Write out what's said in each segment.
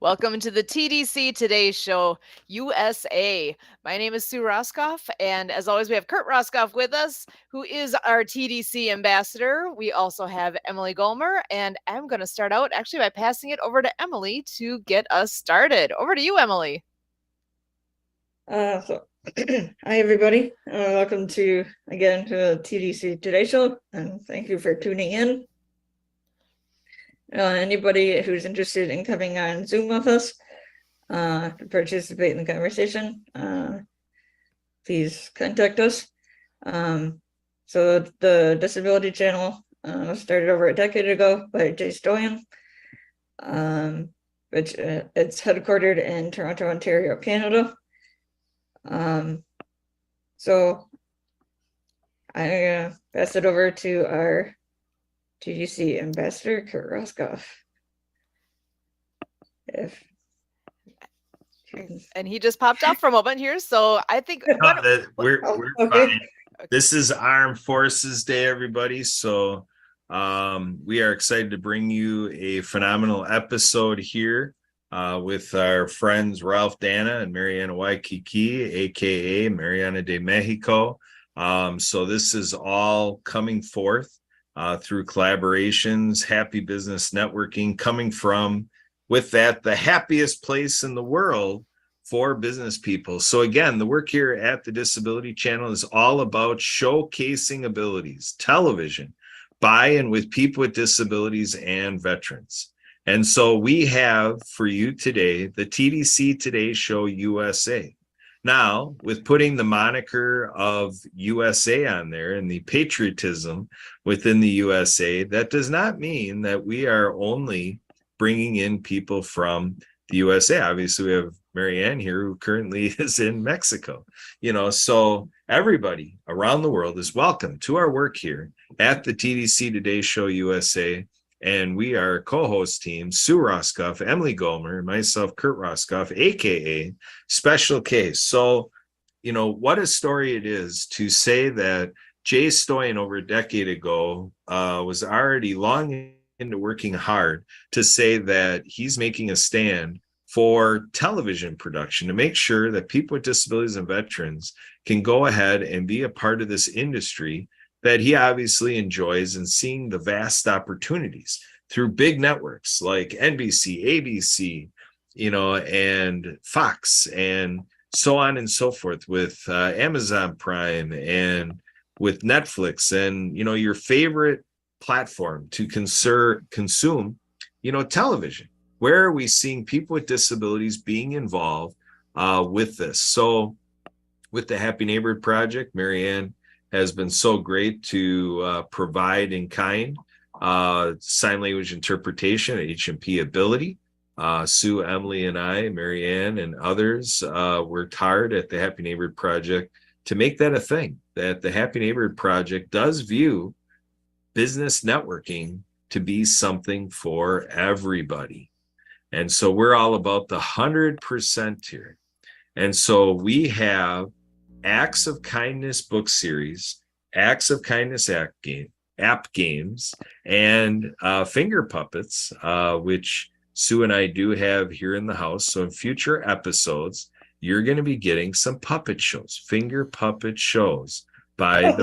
Welcome to the TDC Today Show USA. My name is Sue Roscoff, and as always, we have Kurt Roscoff with us, who is our TDC ambassador. We also have Emily Golmer, and I'm going to start out actually by passing it over to Emily to get us started. Over to you, Emily. Hi, everybody. Welcome to the TDC Today Show, and thank you for tuning in. Anybody who's interested in coming on Zoom with us to participate in the conversation, please contact us. So the Disability Channel started over a decade ago by Jay Stoyan, which it's headquartered in Toronto, Ontario, Canada. So I pass it over to our TDC ambassador, Kurt Roscoff. And he just popped off for a moment here, so I think we're okay. fine. This is Armed Forces Day, everybody. So we are excited to bring you a phenomenal episode here with our friends Ralph Dana and Mariana Waikiki, aka Mariana de Mexico. So this is all coming forth through collaborations, happy business networking, coming from, with that, the happiest place in the world for business people. So again, the work here at the Disability Channel is all about showcasing abilities, television, by and with people with disabilities and veterans. And so we have for you today, the TDC Today Show USA. Now, with putting the moniker of USA on there and the patriotism within the USA, that does not mean that we are only bringing in people from the USA. Obviously, we have Marianne here, who currently is in Mexico. So everybody around the world is welcome to our work here at the TDC Today Show USA. And we are co-host team, Sue Roscoff, Emily Golmer, and myself, Kurt Roscoff, aka Special Case. So, what a story it is to say that Jay Stoyan over a decade ago was already long into working hard to say that he's making a stand for television production to make sure that people with disabilities and veterans can go ahead and be a part of this industry that he obviously enjoys, and seeing the vast opportunities through big networks like NBC, ABC, and Fox, and so on and so forth, with Amazon Prime and with Netflix, and, your favorite platform to consume, television. Where are we seeing people with disabilities being involved with this? So with the Happy Neighborhood Project, Marianne has been so great to provide in kind sign language interpretation, H&P ability. Sue, Emily, and I, Marianne, and others worked hard at the Happy Neighborhood Project to make that a thing, that the Happy Neighborhood Project does view business networking to be something for everybody. And so we're all about the 100% here. And so we have Acts of Kindness book series, Acts of Kindness app games, and finger puppets, which Sue and I do have here in the house. So in future episodes, you're going to be getting some puppet shows, finger puppet shows by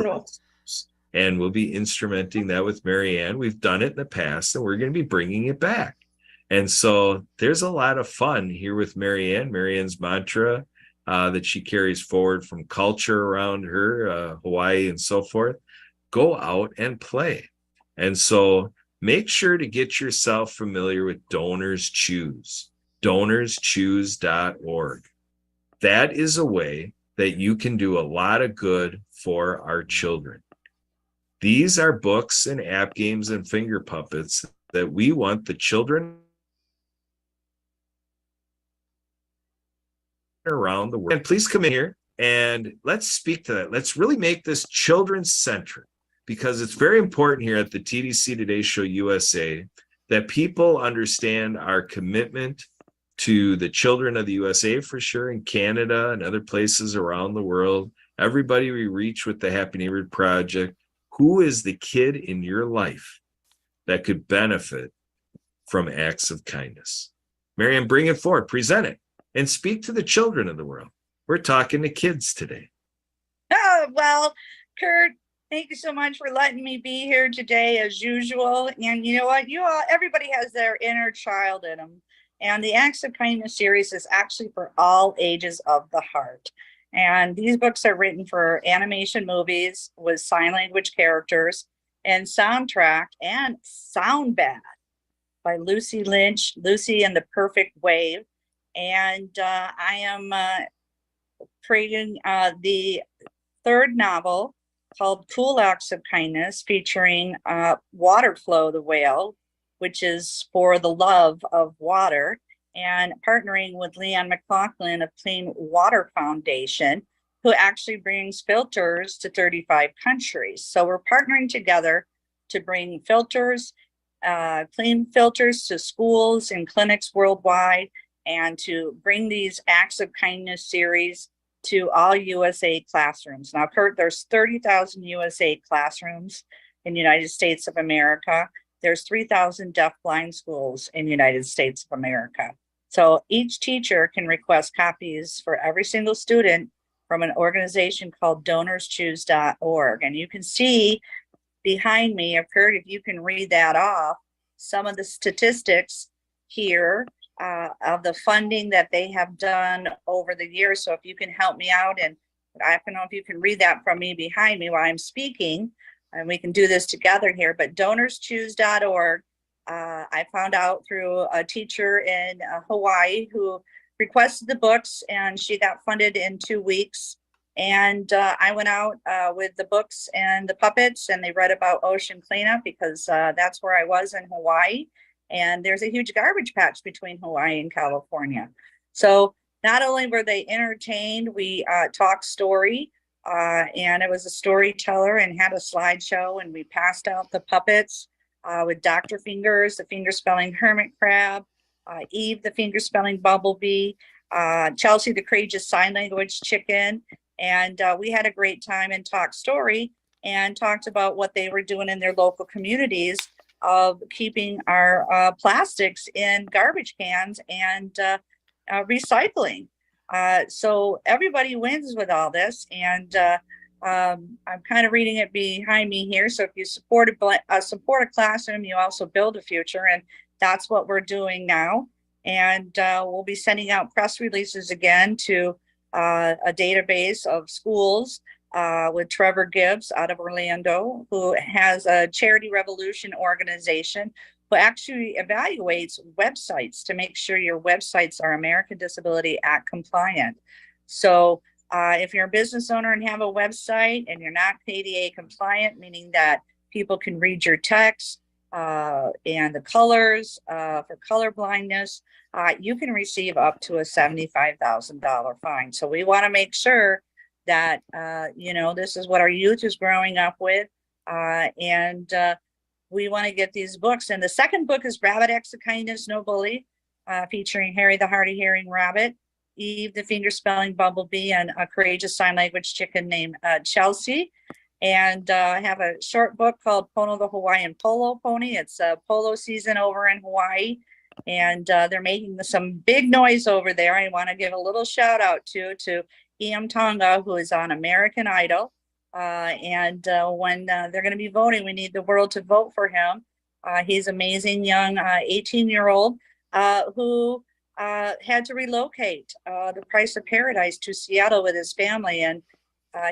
and we'll be instrumenting that with Marianne. We've done it in the past, and we're going to be bringing it back. And so there's a lot of fun here with Marianne. Marianne's mantra that she carries forward from culture around her, Hawaii and so forth, go out and play. And so make sure to get yourself familiar with Donors Choose, donorschoose.org. That is a way that you can do a lot of good for our children. These are books and app games and finger puppets that we want the children around the world. And please come in here and let's speak to that. Let's really make this children centric, because it's very important here at the TDC Today Show USA that people understand our commitment to the children of the USA, for sure, in Canada and other places around the world. Everybody we reach with the Happy Neighborhood Project. Who is the kid in your life that could benefit from acts of kindness? Marianne, bring it forward, present it, and speak to the children of the world. We're talking to kids today. Oh, well, Kurt, thank you so much for letting me be here today as usual. And you know what? Everybody has their inner child in them. And the Acts of Kindness series is actually for all ages of the heart. And these books are written for animation movies with sign language characters and soundtrack and sound bath by Lucy Lynch, Lucy and the Perfect Wave. And I am creating the third novel called Cool Acts of Kindness, featuring Waterflow the whale, which is for the love of water, and partnering with Leon McLaughlin of Clean Water Foundation, who actually brings filters to 35 countries. So we're partnering together to bring filters, clean filters to schools and clinics worldwide, and to bring these Acts of Kindness series to all USA classrooms. Now, Kurt, there's 30,000 USA classrooms in the United States of America. There's 3,000 deaf-blind schools in the United States of America. So each teacher can request copies for every single student from an organization called DonorsChoose.org. And you can see behind me, Kurt, if you can read that off, some of the statistics here of the funding that they have done over the years. So if you can help me out, and I don't know if you can read that from me behind me while I'm speaking, and we can do this together here, but DonorsChoose.org, I found out through a teacher in Hawaii who requested the books, and she got funded in 2 weeks. And I went out with the books and the puppets, and they read about ocean cleanup, because that's where I was in Hawaii. And there's a huge garbage patch between Hawaii and California. So not only were they entertained, we talked story, and it was a storyteller and had a slideshow, and we passed out the puppets with Dr. Fingers, the finger spelling hermit crab, Eve, the finger spelling bumblebee, Chelsea, the courageous sign language chicken. And we had a great time and talked story and talked about what they were doing in their local communities of keeping our plastics in garbage cans and recycling. So everybody wins with all this. And I'm kind of reading it behind me here. So if you support a classroom, you also build a future. And that's what we're doing now. And we'll be sending out press releases again to a database of schools with Trevor Gibbs out of Orlando, who has a Charity Revolution organization who actually evaluates websites to make sure your websites are American Disability Act compliant. So if you're a business owner and have a website and you're not ADA compliant, meaning that people can read your text and the colors for color blindness, you can receive up to a $75,000 fine. So we want to make sure that, this is what our youth is growing up with. And we want to get these books. And the second book is Rabbit Acts of Kindness, No Bully, featuring Harry the Hard of Hearing Rabbit, Eve the Finger Spelling Bumblebee, and a courageous sign language chicken named Chelsea. And I have a short book called Pono the Hawaiian Polo Pony. It's polo season over in Hawaii. And they're making some big noise over there. I want to give a little shout out to Iam Tonga, who is on American Idol. And when they're going to be voting, we need the world to vote for him. He's amazing young 18-year-old who had to relocate the price of paradise to Seattle with his family. And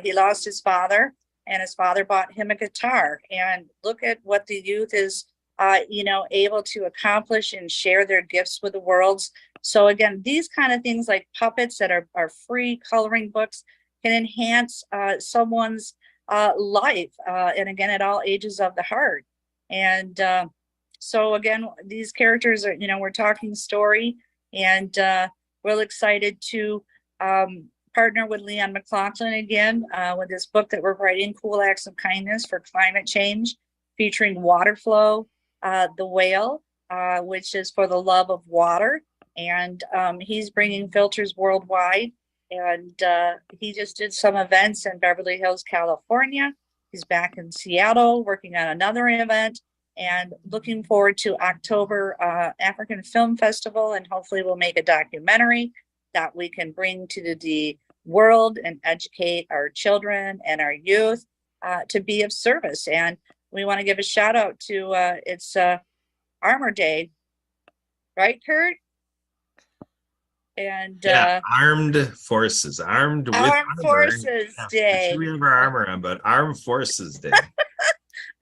he lost his father, and his father bought him a guitar. And look at what the youth is able to accomplish and share their gifts with the world. So again, these kind of things like puppets that are free coloring books can enhance someone's life. And again, at all ages of the heart. And so again, these characters are, we're talking story, and we're excited to partner with Leon McLaughlin again with this book that we're writing, Cool Acts of Kindness for Climate Change, featuring Waterflow, the whale, which is for the love of water. And he's bringing filters worldwide. And he just did some events in Beverly Hills, California. He's back in Seattle working on another event. and looking forward to October African Film Festival, and hopefully we'll make a documentary that we can bring to the world and educate our children and our youth to be of service. And we want to give a shout out to it's Armor Day, right, Kurt? And Armed Forces, armed with Armed Forces Day. We have our armor on, but Armed Forces Day.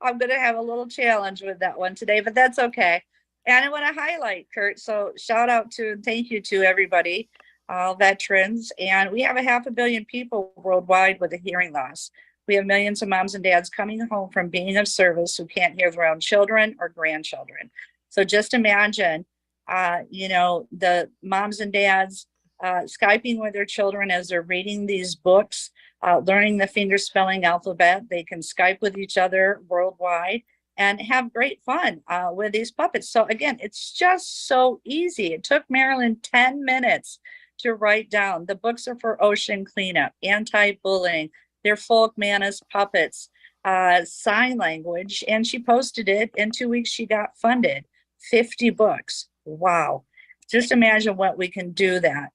I'm going to have a little challenge with that one today, but that's okay. And I want to highlight, Kurt. So shout out to and thank you to everybody, all veterans. And we have 500 million people worldwide with a hearing loss. We have millions of moms and dads coming home from being of service who can't hear their own children or grandchildren. So just imagine, the moms and dads Skyping with their children as they're reading these books, learning the finger spelling alphabet. They can Skype with each other worldwide and have great fun with these puppets. So again, it's just so easy. It took Marilyn 10 minutes to write down. The books are for ocean cleanup, anti-bullying, they're folk manners puppets, sign language, and she posted it. In 2 weeks, she got funded 50 books. Wow. Just imagine what we can do that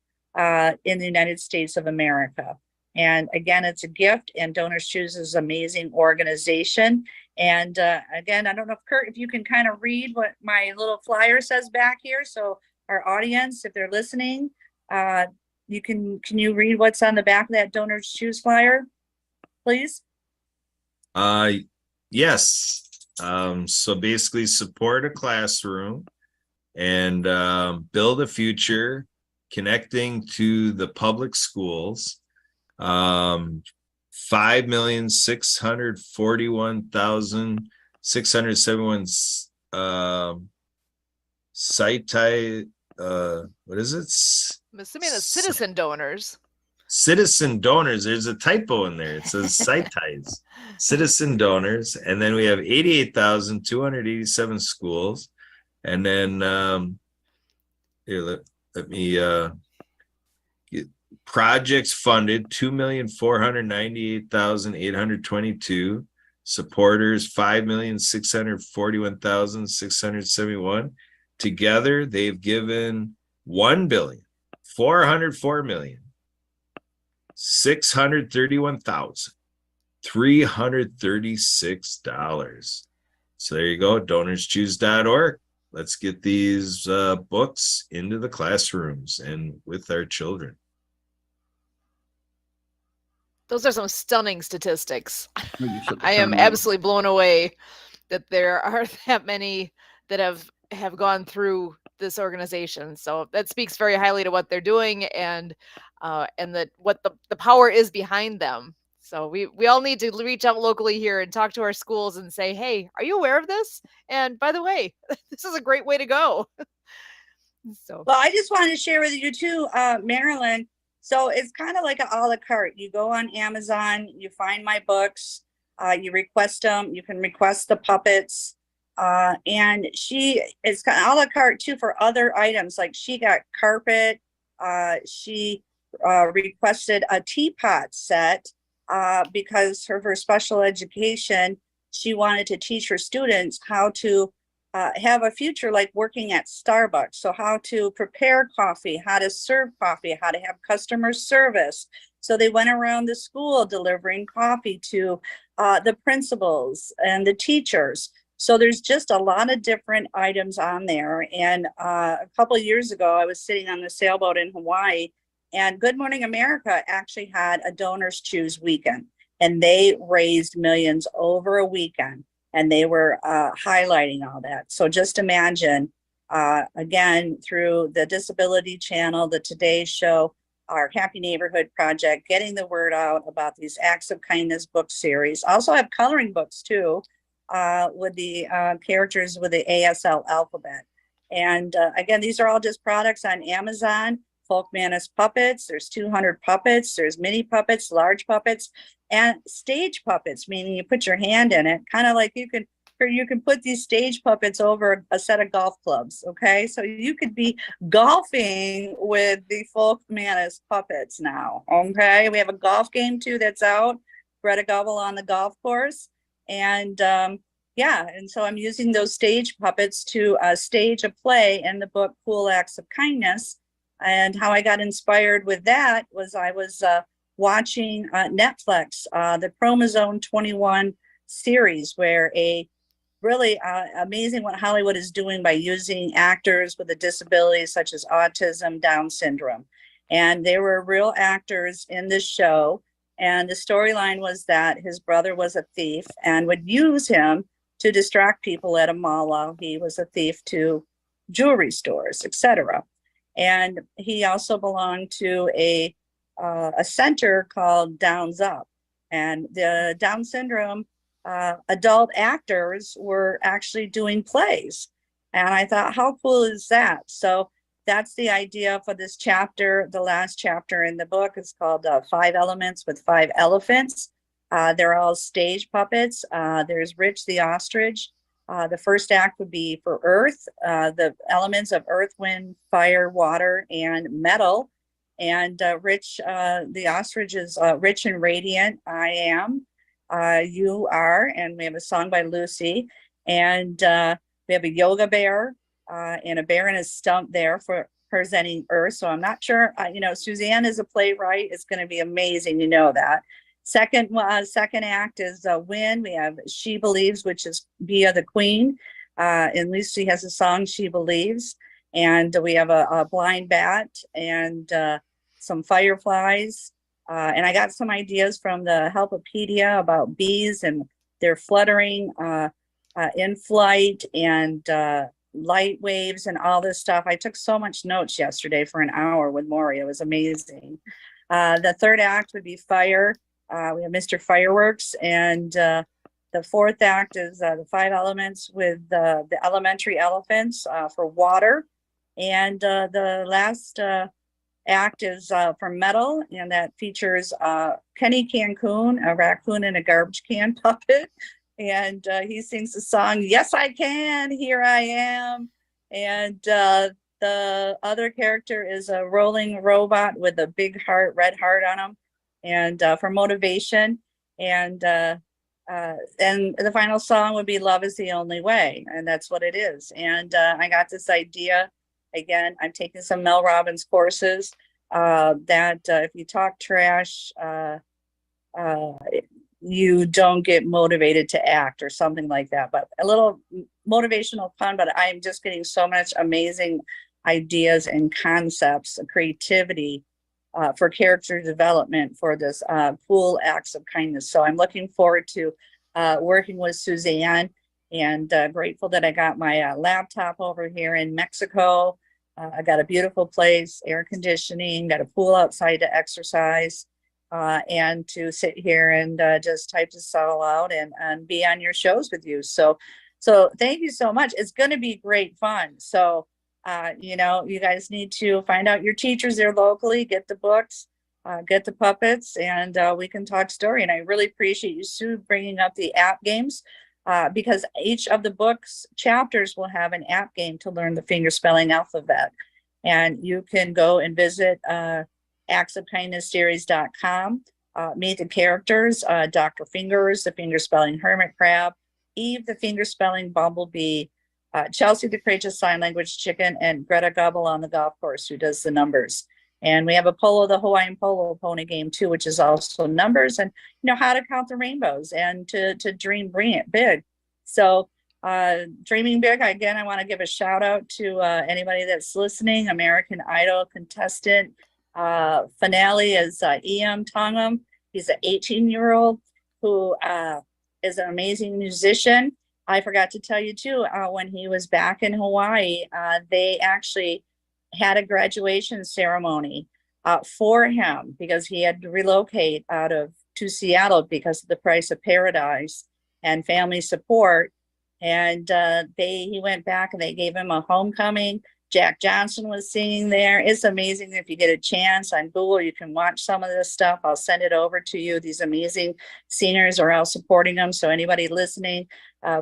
in the United States of America. And again, it's a gift, and Donors Choose is an amazing organization. And again, I don't know if Kurt, if you can kind of read what my little flyer says back here. So our audience, if they're listening, can you read what's on the back of that Donors Choose flyer, please? Yes. So basically support a classroom and build a future connecting to the public schools. 5,641,671 what is it? I'm assuming the citizen donors. Citizen donors. There's a typo in there. It says CITES. Citizen donors. And then we have 88,287 schools. And then here, let me get projects funded 2,498,822, supporters 5,641,671. Together they've given $1,404,631,336. So there you go, donorschoose.org. Let's get these books into the classrooms and with our children. Those are some stunning statistics. I am absolutely blown away that there are that many that have gone through this organization. So that speaks very highly to what they're doing and that what the power is behind them. So we all need to reach out locally here and talk to our schools and say, hey, are you aware of this? And by the way, this is a great way to go. So, well, I just wanted to share with you too, Marilyn. So it's kind of like an a la carte. You go on Amazon, you find my books, you request them, you can request the puppets. And she is kind of a la carte too for other items. Like she got carpet, she requested a teapot set. Because of her special education, she wanted to teach her students how to have a future like working at Starbucks. So how to prepare coffee, how to serve coffee, how to have customer service. So they went around the school delivering coffee to the principals and the teachers. So there's just a lot of different items on there. And a couple of years ago, I was sitting on the sailboat in Hawaii, and Good Morning America actually had a Donors Choose weekend, and they raised millions over a weekend, and they were highlighting all that. So just imagine, again, through the Disability Channel, the Today Show, our Happy Neighborhood Project, getting the word out about these Acts of Kindness book series. Also have coloring books too, with the characters with the ASL alphabet. And again, these are all just products on Amazon. Folk Manus puppets, there's 200 puppets, there's mini puppets, large puppets, and stage puppets, meaning you put your hand in it, kind of like you can put these stage puppets over a set of golf clubs, okay? So you could be golfing with the Folk Manus puppets now, okay? We have a golf game too that's out, Greta Gobble on the golf course, and yeah, and so I'm using those stage puppets to stage a play in the book Cool Acts of Kindness. And how I got inspired with that was I was watching Netflix, the Chromosome 21 series, where a really amazing what Hollywood is doing by using actors with a disability such as autism, Down syndrome. And there were real actors in this show. And the storyline was that his brother was a thief and would use him to distract people at a mall while he was a thief to jewelry stores, etc. And he also belonged to a center called Downs Up. And the Down syndrome adult actors were actually doing plays. And I thought, how cool is that? So that's the idea for this chapter. The last chapter in the book is called 5 Elements with 5 Elephants. They're all stage puppets. There's Rich the ostrich. The first act would be for Earth, the elements of earth, wind, fire, water, and metal. And Rich, the ostrich is rich and radiant. I am. You are. And we have a song by Lucy. And we have a yoga bear and a bear in a stump there for presenting Earth. So I'm not sure, Suzanne is a playwright. It's going to be amazing. You know that. Second act is Wind. We have She Believes, which is via the Queen. And Lucy has a song, She Believes. And we have a blind bat and some fireflies. And I got some ideas from the Helpopedia about bees and their fluttering in flight and light waves and all this stuff. I took so much notes yesterday for an hour with Maury. It was amazing. The third act would be Fire. We have Mr. Fireworks, and the fourth act is the 5 Elements with the elementary elephants for water. And the last act is for metal, and that features Kenny Cancun, a raccoon in a garbage can puppet. And he sings the song, Yes, I Can, Here I Am. And the other character is a rolling robot with a big heart, red heart on him. And for motivation, and the final song would be Love is the Only Way, and that's what it is. And I got this idea, again, I'm taking some Mel Robbins courses, that if you talk trash, you don't get motivated to act or something like that. But a little motivational fun, but I'm just getting so much amazing ideas and concepts, creativity, for character development for this Cool Acts of Kindness. So I'm looking forward to working with Suzanne, and grateful that I got my laptop over here in Mexico. I got a beautiful place, air conditioning, got a pool outside to exercise, and to sit here and just type this all out and be on your shows with you. So thank you so much. It's going to be great fun. So you guys need to find out your teachers there locally, get the books, get the puppets, and we can talk story. And I really appreciate you, Sue, bringing up the app games, because each of the books chapters will have an app game to learn the fingerspelling alphabet. And you can go and visit actsofkindnessseries.com, meet the characters, Dr. Fingers, the fingerspelling hermit crab, Eve, the fingerspelling bumblebee, Chelsea, the courageous sign language chicken, and Greta Gobble on the golf course, who does the numbers. And we have a polo, the Hawaiian polo pony game too, which is also numbers and how to count the rainbows and to dream big. So dreaming big, again, I want to give a shout out to anybody that's listening. American Idol contestant finale is E.M. Tongam. He's an 18-year-old who is an amazing musician. I forgot to tell you too, when he was back in Hawaii, they actually had a graduation ceremony for him because he had to relocate to Seattle because of the price of paradise and family support. And he went back and they gave him a homecoming. Jack Johnson was singing there. It's amazing. If you get a chance on Google, you can watch some of this stuff. I'll send it over to you. These amazing singers are all supporting them. So anybody listening,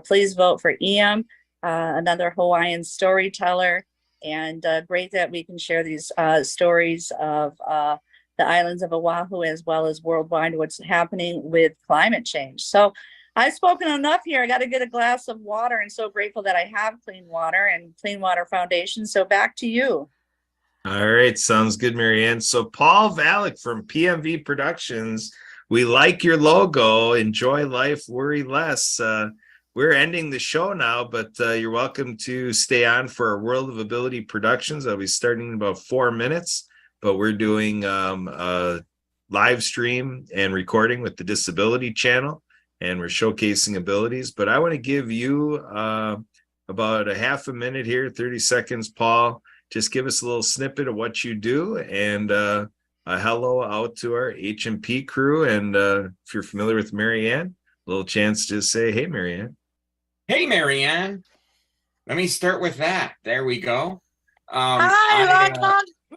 please vote for EM, another Hawaiian storyteller. And great that we can share these stories of the islands of Oahu as well as worldwide, what's happening with climate change. So I've spoken enough here. I got to get a glass of water, and so grateful that I have clean water and Clean Water Foundation. So back to you. All right, sounds good, Marianne. So Paul Valek from PMV Productions, we like your logo. Enjoy life, worry less. We're ending the show now, but you're welcome to stay on for our World of Ability Productions. I'll be starting in about 4 minutes, but we're doing a live stream and recording with the Disability Channel, and we're showcasing abilities. But I want to give you about a half a minute here, 30 seconds, Paul. Just give us a little snippet of what you do, and a hello out to our H&P crew. And if you're familiar with Marianne, a little chance to say, hey, Marianne. Hey, Marianne. Let me start with that. There we go. Hi,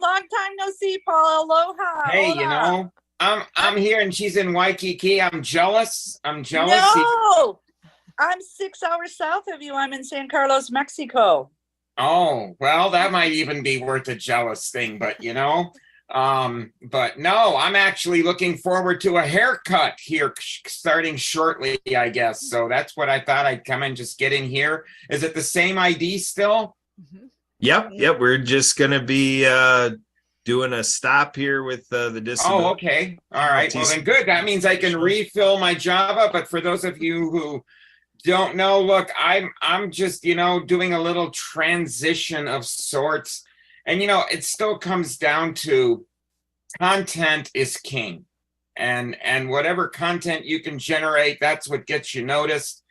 long time no see, Paul. Aloha. Hey, Hola. you know, I'm here and she's in Waikiki. I'm jealous. No, I'm 6 hours south of you. I'm in San Carlos, Mexico. Oh, well, that might even be worth a jealous thing, but you know, but no, I'm actually looking forward to a haircut here starting shortly, I guess. So that's what I thought. I'd come and just get in here. Is it the same ID still? Yep. We're just going to be doing a stop here with the disability. Oh, okay. All right. Well, then good. That means I can refill my Java. But for those of you who don't know, look, I'm just, you know, doing a little transition of sorts. And, you know, it still comes down to content is king. And whatever content you can generate, that's what gets you noticed.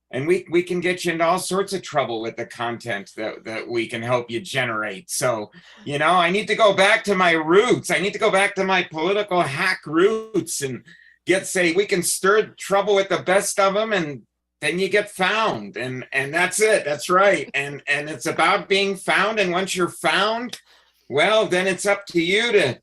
And we can get you into all sorts of trouble with the content that we can help you generate. So, you know, I need to go back to my roots. I need to go back to my political hack roots and we can stir trouble with the best of them, and then you get found, and that's it. That's right. And it's about being found. And once you're found, well, then it's up to you to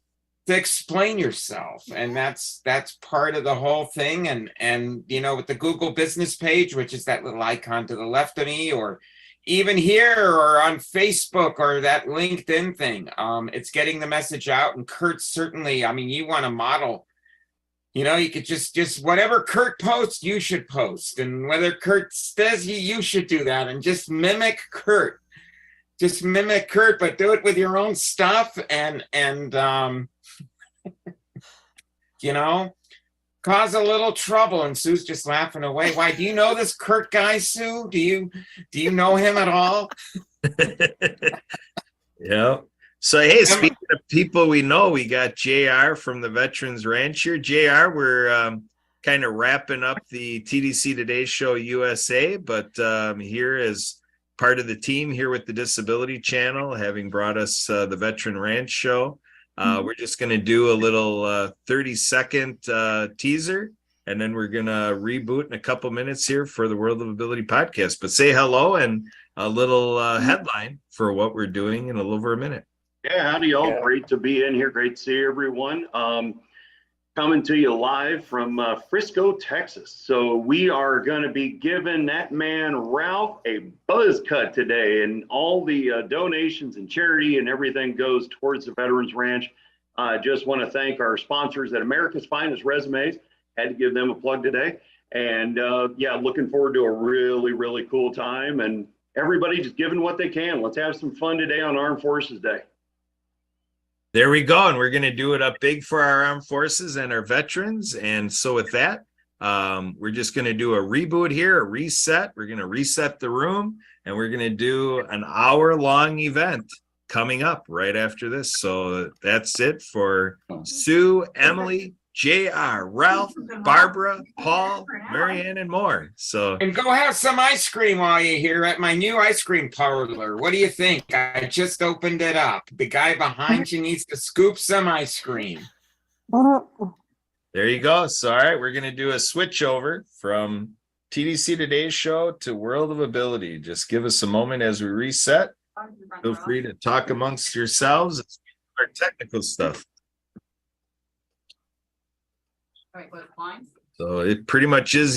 explain yourself. And that's part of the whole thing. And you know, with the Google business page, which is that little icon to the left of me, or even here or on Facebook or that LinkedIn thing, it's getting the message out. And Kurt, certainly, I mean, you want to model. You know, you could just whatever Kurt posts, you should post. And whether Kurt says you should do that, and just mimic Kurt. Just mimic Kurt, but do it with your own stuff and you know, cause a little trouble. And Sue's just laughing away. Why, do you know this Kurt guy, Sue? Do you know him at all? Yeah. So, hey, speaking of people we know, we got JR from the Veterans Ranch here. JR, we're kind of wrapping up the TDC Today Show USA, but here as part of the team here with the Disability Channel, having brought us the Veteran Ranch Show. We're just going to do a little 30-second teaser, and then we're going to reboot in a couple minutes here for the World of Ability podcast. But say hello and a little headline for what we're doing in a little over a minute. Yeah, howdy y'all. Great to be in here. Great to see everyone. Coming to you live from Frisco, Texas. So we are going to be giving that man Ralph a buzz cut today, and all the donations and charity and everything goes towards the Veterans Ranch. I just want to thank our sponsors at America's Finest Resumes. Had to give them a plug today. And yeah, looking forward to a really, really cool time, and everybody just giving what they can. Let's have some fun today on Armed Forces Day. There we go. And we're going to do it up big for our armed forces and our veterans. And so with that, we're just going to do a reboot here, a reset. We're going to reset the room, and we're going to do an hour-long event coming up right after this. So that's it for Sue, Emily, JR, Ralph, Barbara, Paul, Marianne, and more. So, and go have some ice cream while you're here at my new ice cream parlor. What do you think? I just opened it up. The guy behind you needs to scoop some ice cream. There you go. So, all right, we're going to do a switch over from TDC Today Show to World of Ability. Just give us a moment as we reset. Feel free to talk amongst yourselves and our technical stuff. So it pretty much is